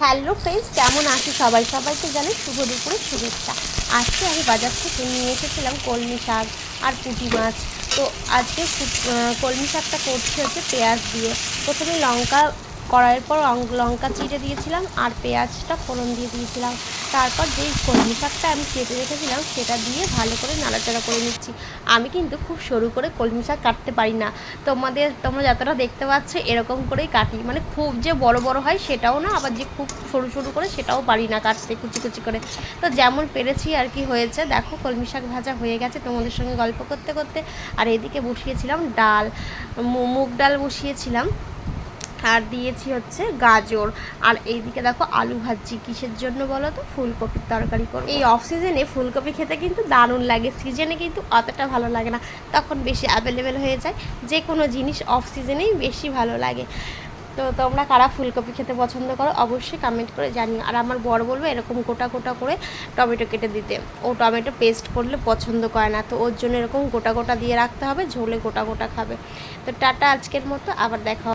Hello friends, কেমন আছো সবাই? সবাইকে জানাই শুভ দুপুরের শুভেচ্ছা। আজকে আমি বাজার থেকে নিয়ে এসেছিলাম কলমি শাক আর পুঁটি মাছ। তো আজকে কলমি শাকটা করছি হচ্ছে পেঁয়াজ দিয়ে। প্রথমে লঙ্কা কড়াইয়ের পর লঙ্কা চিড়ে দিয়েছিলাম আর পেঁয়াজটা ফোড়ন দিয়ে দিয়েছিলাম। তারপর যেই কলমি শাকটা আমি কেটে রেখেছিলাম সেটা দিয়ে ভালো করে নাড়াচাড়া করে নিচ্ছি। আমি কিন্তু খুব সরু করে কলমি শাক কাটতে পারি না। তোমরা যতটা দেখতে পাচ্ছ এরকম করেই কাটি, মানে খুব যে বড় বড় হয় সেটাও না, আবার যে খুব সরু সরু করে সেটাও পারি না কাটতে, কুচি কুচি করে। তো যেমন পেরেছি আর কি হয়েছে। দেখো কলমি শাক ভাজা হয়ে গেছে তোমাদের সঙ্গে গল্প করতে করতে। আর এদিকে বসিয়েছিলাম ডাল, মুগ ডাল বসিয়েছিলাম, আর দিয়েছি হচ্ছে গাজর। আর এইদিকে দেখো আলু ভাজছি। কিসের জন্য বলো তো? ফুলকপির তরকারি করব। এই অফ সিজনে ফুলকপি খেতে কিন্তু দারুণ লাগে, সিজনে কিন্তু অতটা ভালো লাগে না, তখন বেশি অ্যাভেলেবেল হয়ে যায়। যে কোনো জিনিস অফ সিজনেই বেশি ভালো লাগে। তো তোমরা কারা ফুলকপি খেতে পছন্দ করো অবশ্যই কমেন্ট করে জানিও। আর আমার বর বলবে এরকম গোটা গোটা করে টমেটো কেটে দিতে, ও টমেটো পেস্ট করলে পছন্দ করে না, তো ওর জন্য এরকম গোটা গোটা দিয়ে রাখতে হবে, ঝোলে গোটা গোটা খাবে। তো টাটা আজকের মতো, আবার দেখা